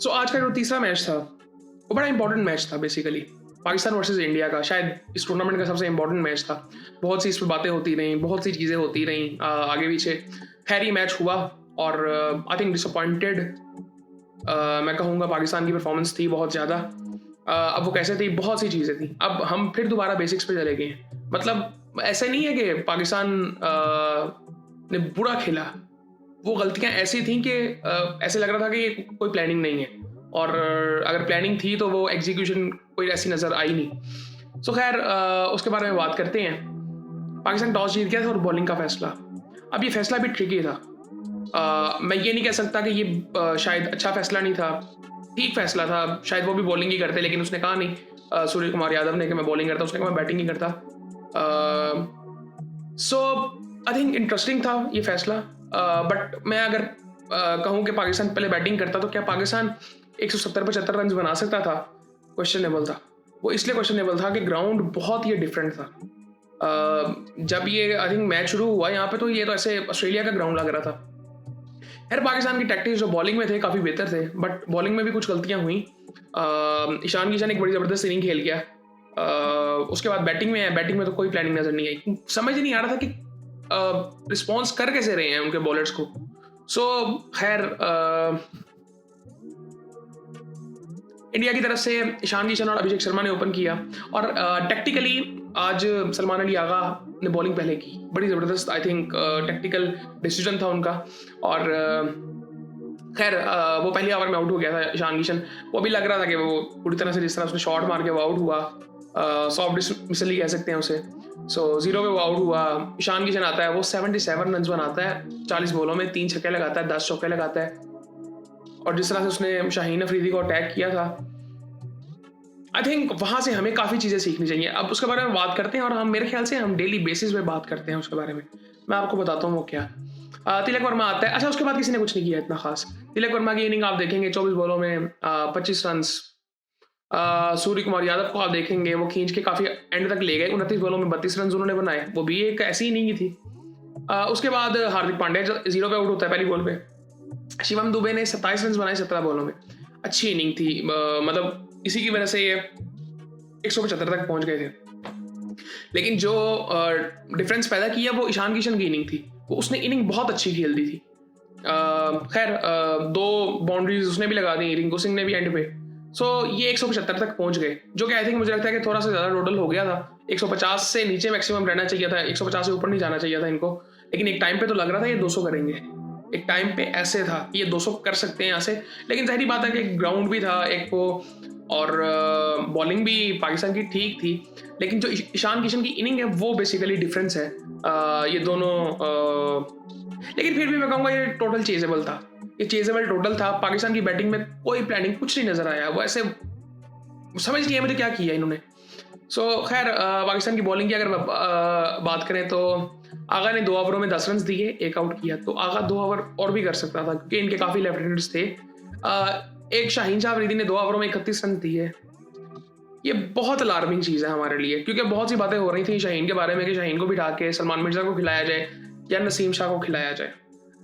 सो आज का जो तीसरा मैच था वो बड़ा इंपॉर्टेंट मैच था बेसिकली। पाकिस्तान वर्सेस इंडिया का शायद इस टूर्नामेंट का सबसे इंपॉर्टेंट मैच था। बहुत सी इस पर बातें होती रहीं, बहुत सी चीज़ें होती रहीं आगे पीछे। खैर ये मैच हुआ और आई थिंक डिसअपॉइंटेड मैं कहूँगा पाकिस्तान की परफॉर्मेंस थी बहुत ज़्यादा। अब वो कैसे थी, बहुत सी चीज़ें थी। अब हम फिर दोबारा बेसिक्स पे चले गए हैं। मतलब ऐसा नहीं है कि पाकिस्तान ने बुरा खेला। वो गलतियाँ ऐसी थी कि ऐसे लग रहा था कि ये कोई प्लानिंग नहीं है और अगर प्लानिंग थी तो वो एग्जीक्यूशन कोई ऐसी नज़र आई नहीं। सो खैर उसके बारे में बात करते हैं। पाकिस्तान टॉस जीत गया था और बॉलिंग का फैसला। अब ये फैसला भी ट्रिकी था। मैं ये नहीं कह सकता कि ये शायद अच्छा फैसला नहीं था, ठीक फैसला था। शायद वो भी बॉलिंग ही करते, लेकिन उसने कहा नहीं, सूर्य कुमार यादव ने, कि मैं बॉलिंग करता, उसने कहा मैं बैटिंग ही करता। सो आई थिंक इंटरेस्टिंग था ये फैसला। बट मैं अगर कहूँ कि पाकिस्तान पहले बैटिंग करता तो क्या पाकिस्तान 170-75 रन बना सकता था? क्वेश्चनेबल था। वो इसलिए क्वेश्चनेबल था कि ग्राउंड बहुत ही डिफरेंट था। जब ये आई थिंक मैच शुरू हुआ यहाँ पे तो ये तो ऐसे ऑस्ट्रेलिया का ग्राउंड लग रहा था। खैर पाकिस्तान की टैक्टिक्स जो बॉलिंग में थे काफ़ी बेहतर थे, बट बॉलिंग में भी कुछ गलतियाँ हुई। ईशान किशन एक बड़ी ज़बरदस्त इनिंग खेल गया। उसके बाद बैटिंग में तो कोई प्लानिंग नज़र नहीं आई। समझ नहीं आ रहा था कि रिस्पॉन्स कर कैसे रहे हैं उनके बॉलर्स को। सो खैर इंडिया की तरफ से ईशान किशन और अभिषेक शर्मा ने ओपन किया और टेक्टिकली आज सलमान अली आगा ने बॉलिंग पहले की। बड़ी ज़बरदस्त आई थिंक टेक्टिकल डिसीजन था उनका। और खैर वो पहले ओवर में आउट हो गया था ईशान किशन। वो भी लग रहा था कि वो पूरी तरह से जिस तरह उसने शॉट मार के वो आउट हुआ, सॉफ्ट डिसमिसल ही कह सकते हैं उसे। सो 0 पे वो आउट हुआ। ईशान किशन आता है, वो 77 रन बनाता है 40 बॉलों में, 3 छक्के लगाता है, 10 चौके लगाता है। और जिस तरह से उसने शाहीन अफरीदी को अटैक किया था, आई थिंक वहाँ से हमें काफ़ी चीज़ें सीखनी चाहिए। अब उसके बारे में बात करते हैं और हम मेरे ख्याल से हम डेली बेसिस पे बात करते हैं उसके बारे में। मैं आपको बताता हूँ वो क्या। तिलक वर्मा आता है। अच्छा, उसके बाद किसी ने कुछ नहीं किया इतना खास। तिलक वर्मा की इनिंग आप देखेंगे 24 बॉलों में 25 रन। सूर्य कुमार यादव को आप देखेंगे, वो खींच के काफ़ी एंड तक ले गए। 29 बॉलों में 32 रन उन्होंने बनाए, वो भी एक ऐसी इनिंग ही थी। उसके बाद हार्दिक पांड्या 0 पे आउट होता है पहली बॉल पे। शिवम दुबे ने 27 रन बनाए 17 बॉलों में। अच्छी इनिंग थी। मतलब इसी की वजह से ये 175 तक पहुंच गए थे। लेकिन जो डिफरेंस पैदा किया वो ईशान किशन की इनिंग थी। वो उसने इनिंग बहुत अच्छी खेल दी थी। खैर 2 बाउंड्रीज उसने भी लगा दी, रिंकू सिंह ने भी एंड पे। सो ये 175 तक पहुंच गए, जो कि आई थिंक मुझे लगता है कि थोड़ा सा ज़्यादा टोटल हो गया था। 150 से नीचे मैक्सिमम रहना चाहिए था, 150 से ऊपर नहीं जाना चाहिए था इनको। लेकिन एक टाइम पे तो लग रहा था ये 200 करेंगे। एक टाइम पे ऐसे था कि ये 200 कर सकते हैं यहाँ से। लेकिन जाहिर बात है कि ग्राउंड भी था एक वो, और बॉलिंग भी पाकिस्तान की ठीक थी। लेकिन जो ईशान किशन की इनिंग है वो बेसिकली डिफरेंस है ये दोनों। लेकिन फिर भी मैं कहूँगा ये टोटल चेजेबल था। ये चेजेबल टोटल था। पाकिस्तान की बैटिंग में कोई प्लानिंग कुछ नहीं नजर आया। वो ऐसे समझ नहीं आया मुझे क्या किया इन्होंने। सो खैर पाकिस्तान की बॉलिंग की अगर बात करें तो आगा ने 2 ओवरों में 10 रन दिए, 1 आउट किया। तो आगा 2 ओवर और भी कर सकता था क्योंकि इनके काफ़ी लेफ्ट हैंडर्स थे। एक शाहीन शाह अफरीदी ने 2 ओवरों में 31 रन दिए। ये बहुत अलार्मिंग चीज़ है हमारे लिए, क्योंकि बहुत सी बातें हो रही थी शाहीन के बारे में कि शाहीन को बिठा के सलमान मिर्जा को खिलाया जाए या नसीम शाह को खिलाया जाए।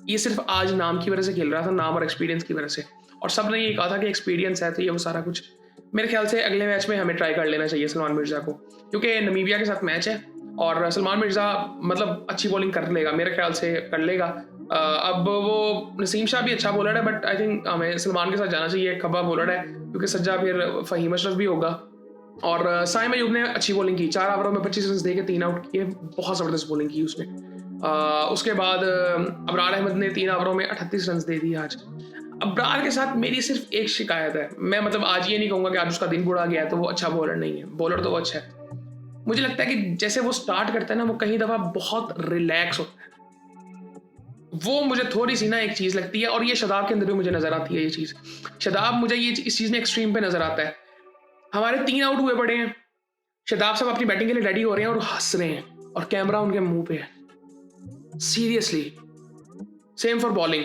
ये सिर्फ आज नाम की वजह से खेल रहा था, नाम और एक्सपीरियंस की वजह से। और सब ने ये कहा था कि एक्सपीरियंस है तो ये वो सारा कुछ। मेरे ख्याल से अगले मैच में हमें ट्राई कर लेना चाहिए सलमान मिर्जा को, क्योंकि नमीबिया के साथ मैच है और सलमान मिर्जा मतलब अच्छी बॉलिंग कर लेगा, मेरे ख्याल से कर लेगा। अब वो नसीम शाह भी अच्छा बॉलर है, बट आई थिंक हमें सलमान के साथ जाना चाहिए। खब्बा बॉलर है क्योंकि सज्जा फिर फ़हीम अशरफ भी होगा। और साइम अयूब ने अच्छी बॉलिंग की, 4 ओवरों में 25 रन देके 3 आउट किए। बहुत ज़बरदस्त बॉलिंग की उसने। उसके बाद अबरार अहमद ने 3 ओवरों में 38 रन दे दिए आज। अबरार के साथ मेरी सिर्फ एक शिकायत है। मैं मतलब आज ये नहीं कहूँगा कि आज उसका दिन बुरा गया है तो वो अच्छा बॉलर नहीं है। बॉलर तो वो अच्छा है। मुझे लगता है कि जैसे वो स्टार्ट करता है ना, वो कहीं दफ़ा बहुत रिलैक्स होता है। वो मुझे थोड़ी सी ना एक चीज़ लगती है, और ये शादाब के अंदर भी मुझे नज़र आती है ये चीज़। शादाब मुझे ये इस चीज़ में एक्सट्रीम पे नज़र आता है। हमारे 3 आउट हुए पड़े हैं, शादाब साहब अपनी बैटिंग के लिए रेडी हो रहे हैं और हंस रहे हैं और कैमरा उनके मुंह पे है। Seriously same for bowling.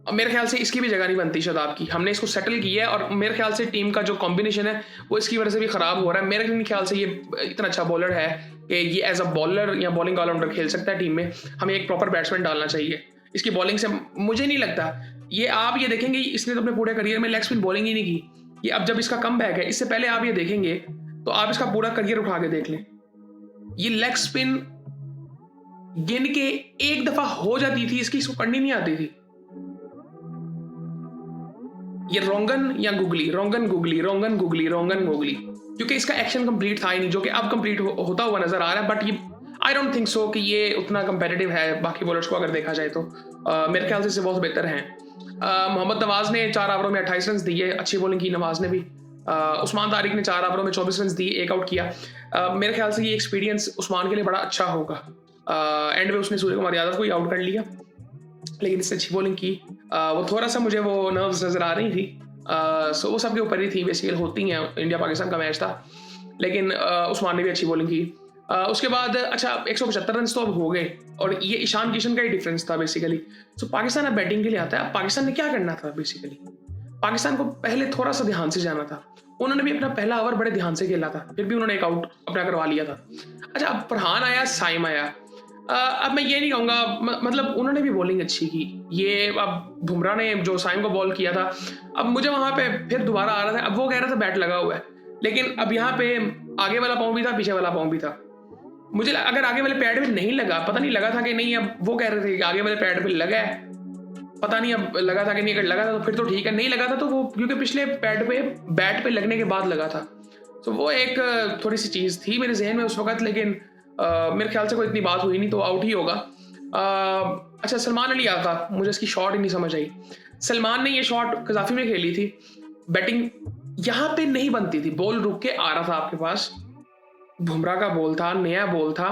अब मेरे ख्याल से इसकी भी जगह नहीं बनती शादाब की। हमने इसको सेटल किया है और मेरे ख्याल से टीम का जो कॉम्बिनेशन है वो इसकी वजह से भी ख़राब हो रहा है। मेरे ख्याल से ये इतना अच्छा बॉलर है कि ये एज अ बॉलर या बॉलिंग ऑलराउंडर खेल सकता है टीम में। हमें एक प्रॉपर बैट्समैन डालना चाहिए। इसकी बॉलिंग से मुझे नहीं लगता ये आप ये देखेंगे इसने तो अपने पूरे करियर में लेग स्पिन बॉलिंग ही नहीं की। ये अब जब इसका कमबैक है, इससे पहले आप ये देखेंगे तो आप इसका पूरा करियर उठा के देख लें, ये लेग स्पिन गिन के एक दफा हो जाती थी, इसको करनी नहीं आती थी। ये रोंगन या गुगली, रोंगन गुगली, रोंगन गुगली, रोंगन गुगली, क्योंकि इसका एक्शन कंप्लीट था ही नहीं, जो कि अब कंप्लीट होता हुआ नजर आ रहा है। बट ये आई डोंट थिंक सो कि ये उतना कंपेटिटिव है बाकी बॉलर्स को अगर देखा जाए तो। मेरे ख्याल से इससे बहुत बेहतर हैं। मोहम्मद नवाज ने 4 ओवरों में 28 रन दिए, अच्छी बॉलिंग की नवाज ने भी। उस्मान तारिक ने 4 ओवरों में 24 रन दिए, एक आउट किया। मेरे ख्याल से ये एक्सपीरियंस उस्मान के लिए बड़ा अच्छा होगा। एंड में उसने सूर्य कुमार यादव को ही आउट कर लिया, लेकिन इससे अच्छी बॉलिंग की। वो थोड़ा सा मुझे वो नर्व्स नजर आ रही थी, सो वो सबके ऊपर ही थी, बेसिकली होती हैं, इंडिया पाकिस्तान का मैच था, लेकिन उस्मान ने भी अच्छी बॉलिंग की। उसके बाद अच्छा 175 रन तो अब हो गए, और ये ईशान किशन का ही डिफरेंस था बेसिकली। सो पाकिस्तान अब बैटिंग के लिए आता है। अब पाकिस्तान ने क्या करना था बेसिकली, पाकिस्तान को पहले थोड़ा सा ध्यान से जाना था। उन्होंने भी अपना पहला ओवर बड़े ध्यान से खेला था, फिर भी उन्होंने एक आउट अपना करवा लिया था। अच्छा अब फरहान आया, साइम आया। अब मैं ये नहीं कहूँगा, मतलब उन्होंने भी बॉलिंग अच्छी की। ये अब बुमराह ने जो साइम को बॉल किया था, अब मुझे वहाँ पे फिर दोबारा आ रहा था, अब वो कह रहा था बैट लगा हुआ है, लेकिन अब यहाँ पे आगे वाला पाँव भी था, पीछे वाला पाँव भी था। मुझे अगर आगे वाले पैड पे नहीं लगा, पता नहीं लगा था कि नहीं, अब वो कह रहे थे कि आगे वाले पैड पे लगा है, पता नहीं अब लगा था कि नहीं। अगर लगा था तो फिर तो ठीक है, नहीं लगा था तो वो क्योंकि पिछले पैड पे बैट पे लगने के बाद लगा था, तो वो एक थोड़ी सी चीज़ थी मेरे जहन में उस वक्त, लेकिन मेरे ख्याल से कोई इतनी बात हुई नहीं, तो आउट ही होगा। अच्छा सलमान अली आका, मुझे इसकी शॉट ही नहीं समझ आई। सलमान ने ये शॉट कजाफी में खेली थी, बैटिंग यहाँ पे नहीं बनती थी, बॉल रुक के आ रहा था आपके पास, बुमराह का बॉल था, नया बॉल था,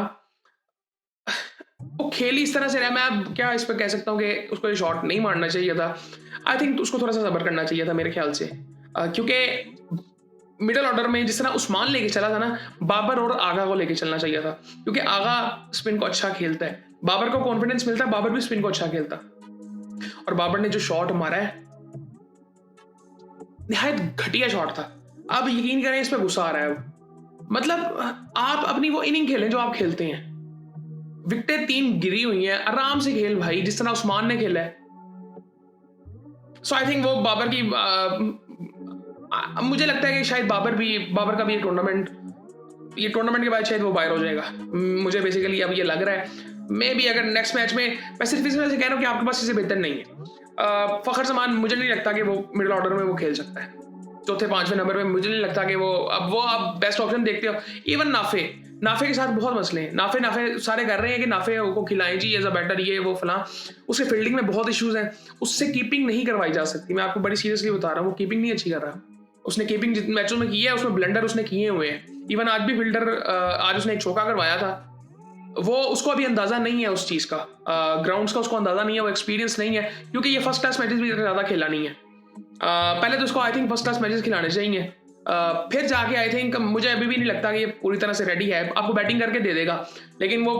वो खेली इस तरह से रहा। मैं अब क्या इस पर कह सकता हूँ कि उसको ये शॉट नहीं मारना चाहिए था। आई थिंक उसको थोड़ा सा सब्र करना चाहिए था मेरे ख्याल से, क्योंकि मिडिल ऑर्डर में जिस तरह उस्मान लेके चला था ना, बाबर और आगा को लेके चलना चाहिए था, क्योंकि आगा स्पिन को अच्छा खेलता है, बाबर को कॉन्फिडेंस मिलता है, बाबर भी स्पिन को अच्छा खेलता। और बाबर ने जो शॉट मारा है, निहायत घटिया शॉट था। अब यकीन करें इस पर गुस्सा आ रहा है। अब मतलब आप अपनी वो इनिंग खेलें जो आप खेलते हैं, विकेटें 3 गिरी हुई हैं, आराम से खेल भाई, जिस तरह उस्मान ने खेला है। सो आई थिंक वो बाबर की मुझे लगता है कि शायद बाबर का भी ये टूर्नामेंट के बाद शायद वो बाहर हो जाएगा। मुझे बेसिकली अब ये लग रहा है, मे भी अगर नेक्स्ट मैच में, मैं सिर्फ इस वजह से कह रहा हूँ कि आपके पास इससे बेहतर नहीं है। फखर जमान मुझे नहीं लगता कि वो मिडिल ऑर्डर में वो खेल सकता है, चौथे 5वें नंबर पे मुझे नहीं लगता कि वो आप बेस्ट ऑप्शन देखते हो। इवन नाफे के साथ बहुत मसले हैं, नाफे सारे कर रहे हैं कि नाफे को खिलाएं जी एज अ बैटर, ये वो फलां, उसके फील्डिंग में बहुत इश्यूज हैं, उससे कीपिंग नहीं करवाई जा सकती। मैं आपको बड़ी सीरियसली बता रहा हूँ, वो कीपिंग नहीं अच्छी कर रहा। उसने कीपिंग जितने मैचों में की है उसमें ब्लंडर उसने किए हुए हैं। इवन आज भी फील्डर, आज उसने एक चौका करवाया था, वो उसको अभी अंदाजा नहीं है उस चीज़ का, ग्राउंड्स का उसको अंदाजा नहीं है, वो एक्सपीरियंस नहीं है, क्योंकि ये फर्स्ट क्लास मैचेस भी ज़्यादा खेला नहीं है। पहले तो उसको I think first class matches खिलाने चाहिए, फिर जाके आई थिंक, मुझे अभी भी नहीं लगता कि ये पूरी तरह से रेडी है। आपको बैटिंग करके दे देगा, लेकिन वो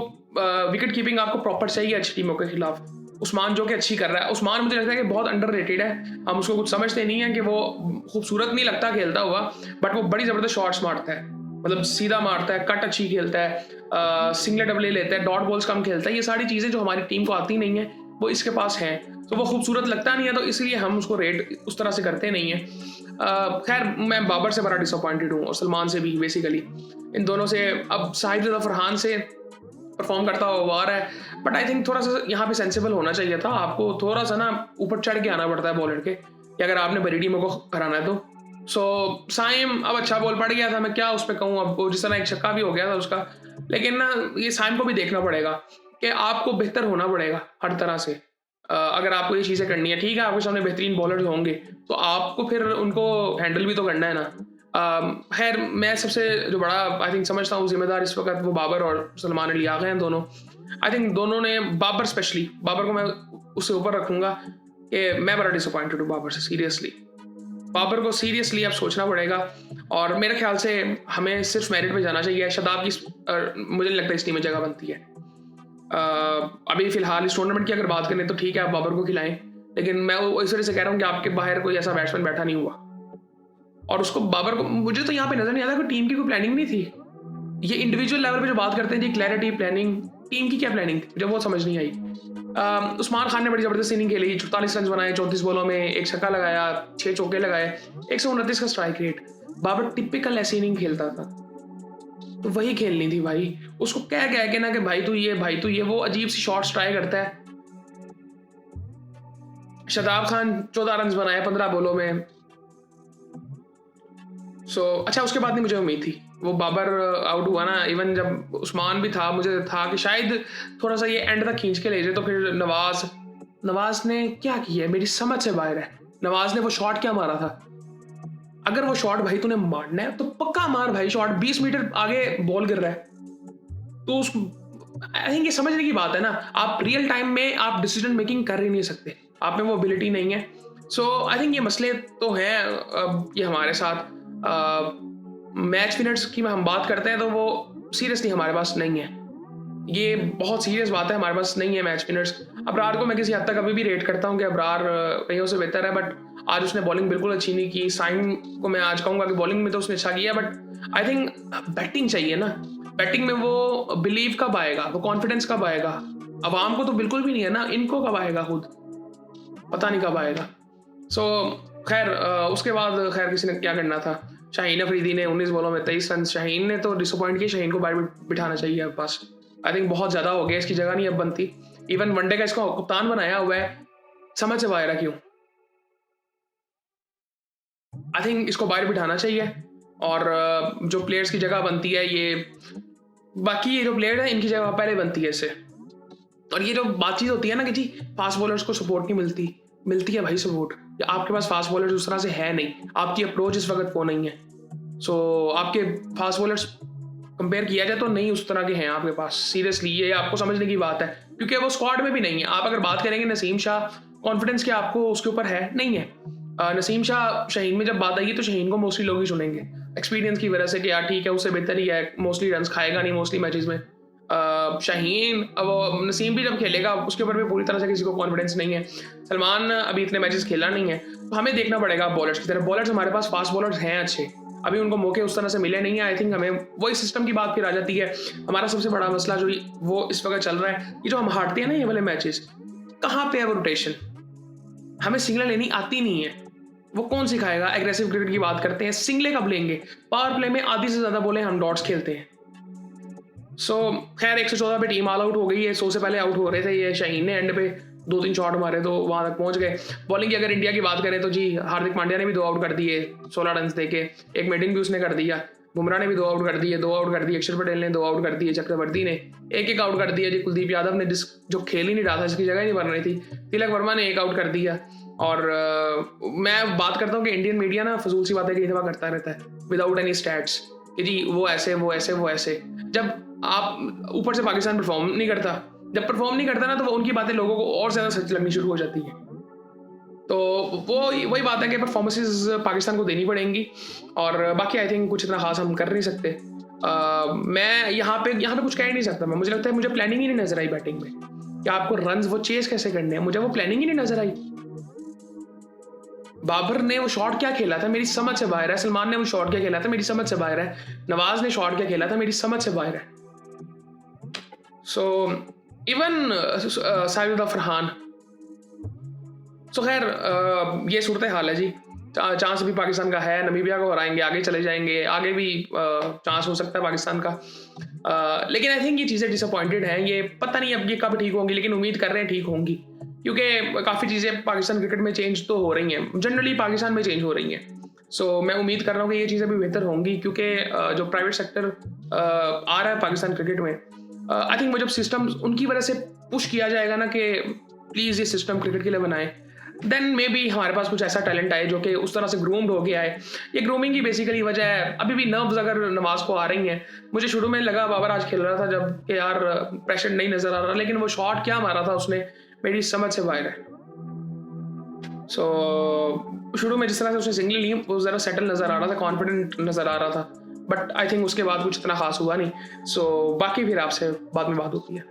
विकेट कीपिंग आपको प्रॉपर चाहिए अच्छी टीमों के खिलाफ। उस्मान जो कि अच्छी कर रहा है, उस्मान मुझे लगता है कि बहुत अंडररेटेड है, हम उसको कुछ समझते नहीं है कि वो खूबसूरत नहीं लगता खेलता हुआ, बट वो बड़ी ज़बरदस्त शॉट्स मारता है, मतलब सीधा मारता है, कट अच्छी खेलता है, सिंगल डबले लेता है, डॉट बॉल्स कम खेलता है। ये सारी चीज़ें जो हमारी टीम को आती नहीं है वो इसके पास हैं, तो वो खूबसूरत लगता नहीं है, तो इसलिए हम उसको रेट उस तरह से करते नहीं है। खैर मैं बाबर से बड़ा डिसअपॉइंटेड हूँ, और सलमान से भी बेसिकली, इन दोनों से। अब साहिब फरहान से परफॉर्म करता हुआ आ रहा है, बट आई थिंक थोड़ा सा यहाँ पे सेंसिबल होना चाहिए था। आपको थोड़ा सा ना ऊपर चढ़ के आना पड़ता है बॉलर के, कि अगर आपने बड़ी टीमों को हराना है तो। सो साइम अब अच्छा बॉल पड़ गया था, मैं क्या उस पर कहूँ, अब वो जिस तरह एक छक्का भी हो गया था उसका, लेकिन ना ये साइम को भी देखना पड़ेगा कि आपको बेहतर होना पड़ेगा हर तरह से। अगर आपको ये चीज़ें करनी है, ठीक है आपके सामने बेहतरीन बॉलर्स होंगे, तो आपको फिर उनको हैंडल भी तो करना है ना। खैर मैं सबसे जो बड़ा आई थिंक समझता हूँ जिम्मेदार इस वक्त वो बाबर और सलमान अली आ गए हैं दोनों। आई थिंक दोनों ने, बाबर स्पेशली, बाबर को मैं उससे ऊपर रखूंगा कि मैं बड़ा डिसअपॉइंटेड हूँ बाबर से, सीरियसली। बाबर को सीरियसली अब सोचना पड़ेगा, और मेरे ख्याल से हमें सिर्फ मेरिट पे जाना चाहिए। शादाब की मुझे नहीं लगता इस टीम में जगह बनती है। अभी फिलहाल इस टूर्नामेंट की अगर बात करें तो ठीक है आप बाबर को खिलाएं, लेकिन मैं वो इस वजह से कह रहा हूँ कि आपके बाहर कोई ऐसा बैट्समैन बैठा नहीं हुआ, और उसको बाबर को, मुझे तो यहाँ पे नजर नहीं आता कि टीम की कोई प्लानिंग नहीं थी। ये इंडिविजुअल लेवल पे जो बात करते हैं जी, क्लैरिटी, प्लानिंग, टीम की क्या प्लानिंग थी, मुझे वो समझ नहीं आई। उस्मान खान ने बड़ी ज़बरदस्त इनिंग खेली, 44 रन बनाए 34 बॉलों में, एक छक्का लगाया, 6 चौके लगाए, 129 का स्ट्राइक रेट। बाबर टिपिकल ऐसी इनिंग खेलता था, तो वही खेलनी थी भाई। उसको कह कह के ना कि भाई तू ये, वो अजीब सी शॉट्स ट्राई करता है। शदाब खान 14 रन बनाए 15 बॉलों में। अच्छा, उसके बाद नहीं मुझे उम्मीद थी, वो बाबर आउट हुआ ना, इवन जब उस्मान भी था, मुझे था कि शायद थोड़ा सा ये एंड तक खींच के ले जाए, तो फिर नवाज ने क्या किया है मेरी समझ से बाहर है। नवाज ने वो शॉट क्या मारा था? अगर वो शॉट भाई तूने मारना है तो पक्का मार भाई, शॉट 20 मीटर आगे बॉल गिर रहा है तो उस आई थिंक ये समझने की बात है ना, आप रियल टाइम में आप डिसीजन मेकिंग कर ही नहीं सकते, आप में वो एबिलिटी नहीं है। आई थिंक ये मसले तो हैं ये हमारे साथ। मैच विनर्स की हम बात करते हैं तो वो सीरियसली हमारे पास नहीं है, ये बहुत सीरियस बात है, हमारे पास नहीं है मैच विनर्स। अबरार को मैं किसी हद तक अभी भी रेट करता हूँ कि अबरार कईयों से बेहतर है, बट आज उसने बॉलिंग बिल्कुल अच्छी नहीं की। साइम को मैं आज कहूँगा कि बॉलिंग में तो उसने अच्छा किया, बट आई थिंक बैटिंग चाहिए ना, बैटिंग में वो बिलीव कब आएगा, वो कॉन्फिडेंस कब आएगा? अवाम को तो बिल्कुल भी नहीं है ना, इनको कब आएगा? खुद पता नहीं कब आएगा। खैर उसके बाद खैर किसी ने क्या करना था, शाहीन अफरीदी ने 19 बॉलों में 23 रन। शाहीन ने तो डिसअपॉइंट किया, शाहीन को बाहर बिठाना चाहिए अब पास, आई थिंक बहुत ज़्यादा हो गया, इसकी जगह नहीं अब बनती। इवन वनडे का इसको कप्तान बनाया हुआ है, समझ से बाहर है क्यों? आई थिंक इसको बाहर बिठाना चाहिए, और जो प्लेयर्स की जगह बनती है, ये बाकी ये जो प्लेयर है इनकी जगह पहले बनती है इससे। और ये जो बातचीत होती है ना कि जी फास्ट बॉलर्स को सपोर्ट नहीं मिलती है भाई सपोर्ट, या आपके पास फास्ट बॉलर्स उस तरह से है नहीं, आपकी अप्रोच इस वक्त वो नहीं है। आपके फास्ट बॉलर्स कंपेयर किया जाए तो नहीं उस तरह के हैं आपके पास, सीरियसली ये आपको समझने की बात है, क्योंकि वो स्क्वाड में भी नहीं है। आप अगर बात करेंगे नसीम शाह, कॉन्फिडेंस क्या आपको उसके ऊपर है? नहीं है। नसीम शाह शाहीन में जब बात आएगी तो शाहीन को मोस्टली लोग ही सुनेंगे एक्सपीरियंस की वजह से कि यार ठीक है उससे बेहतर ही है, मोस्टली रन खाएगा नहीं मोस्टली मैचेस में। शाहीन, अब नसीम भी जब खेलेगा उसके ऊपर भी पूरी तरह से किसी को कॉन्फिडेंस नहीं है। सलमान अभी इतने मैचेस खेला नहीं है, तो हमें देखना पड़ेगा बॉलर्स की तरफ। बॉलर्स हमारे पास फास्ट बॉलर्स हैं अच्छे, अभी उनको मौके उस तरह से मिले नहीं है। आई थिंक हमें वही सिस्टम की बात फिर आ जाती है। हमारा सबसे बड़ा मसला जो वो इस वक्त चल रहा है, ये जो हम हारते हैं ना ये वाले मैचेस, कहाँ पे है वो रोटेशन? हमें सिंगलें लेनी आती नहीं है, वो कौन सिखाएगा? एग्रेसिव क्रिकेट की बात करते हैं, सिंगले कब लेंगे? पावर प्ले में आधी से ज्यादा बोले हम डॉट्स खेलते हैं। खैर 114 पे टीम ऑल आउट हो गई है, 100 से पहले आउट हो रहे थे। ये शाहीन ने एंड पे 2-3 शॉट मारे तो वहां तक पहुंच गए। बॉलिंग की अगर इंडिया की बात करें तो जी हार्दिक पांड्या ने भी 2 आउट कर दिए 16 रन देके, एक मेडिन भी उसने कर दिया। बुमराह ने भी 2 आउट कर दिए, अक्षर पटेल ने 2 आउट कर दिए, चक्रवर्ती ने एक आउट कर दिया जी, कुलदीप यादव ने जो खेल ही नहीं रहा था, इसकी जगह ही नहीं बन रही थी, तिलक वर्मा ने 1 आउट कर दिया। और मैं बात करता हूँ कि इंडियन मीडिया ना फजूल सी बातें कई दफा करता रहता है विदाउट एनी स्टैट्स कि जी वो ऐसे। जब आप ऊपर से पाकिस्तान परफॉर्म नहीं करता, जब परफॉर्म नहीं करता ना तो उनकी बातें लोगों को और ज्यादा सच लगनी शुरू हो जाती है। तो वो वही बात है कि परफॉर्मेंसेस पाकिस्तान को देनी पड़ेंगी, और बाकी आई थिंक कुछ इतना खास हम कर नहीं सकते। मैं यहाँ पे कुछ कह ही नहीं सकता। मुझे लगता है मुझे प्लानिंग ही नहीं नजर आई बैटिंग में कि आपको रन्स वो चेस कैसे करने हैं, मुझे वो प्लानिंग ही नहीं नजर आई। बाबर ने वो शॉट क्या खेला था मेरी समझ से बाहर है, सलमान ने वो शॉट क्या खेला था मेरी समझ से बाहर है, नवाज ने शॉट क्या खेला था मेरी समझ से बाहर है। इवन साहिद फरहान। खैर ये सूरत हाल है जी। चांस भी पाकिस्तान का है, नमीबिया को हराएंगे, आगे चले जाएंगे, आगे भी चांस हो सकता है पाकिस्तान का। लेकिन आई थिंक ये चीज़ें डिसअपॉइंटेड हैं, ये पता नहीं अब ये कब ठीक होंगी, लेकिन उम्मीद कर रहे हैं ठीक होंगी, क्योंकि काफ़ी चीज़ें पाकिस्तान क्रिकेट में चेंज तो हो रही हैं, जनरली पाकिस्तान में चेंज हो रही हैं। मैं उम्मीद कर रहा हूँ कि ये चीज़ें भी बेहतर होंगी, क्योंकि जो प्राइवेट सेक्टर आ रहा है पाकिस्तान क्रिकेट में, आई थिंक वो जब सिस्टम उनकी वजह से पुश किया जाएगा ना कि प्लीज़ ये सिस्टम क्रिकेट के लिए बनाएं, देन मे बी हमारे पास कुछ ऐसा टैलेंट आए जो कि उस तरह से ग्रूम्ड हो गया है। ये ग्रूमिंग की बेसिकली वजह है। अभी भी नर्व्स अगर नवाज को आ रही हैं, मुझे शुरू में लगा बाबर आज खेल रहा था जब कि यार प्रेशर नहीं नजर आ रहा, लेकिन वो शॉट क्या मारा था उसने मेरी समझ से बाहर है। शुरू में जिस तरह से उसने सिंगल ली वो ज़रा सेटल नज़र आ रहा था, कॉन्फिडेंट नज़र आ रहा था, बट आई थिंक उसके बाद कुछ इतना खास हुआ नहीं। बाकी फिर आपसे बाद में बात होती है।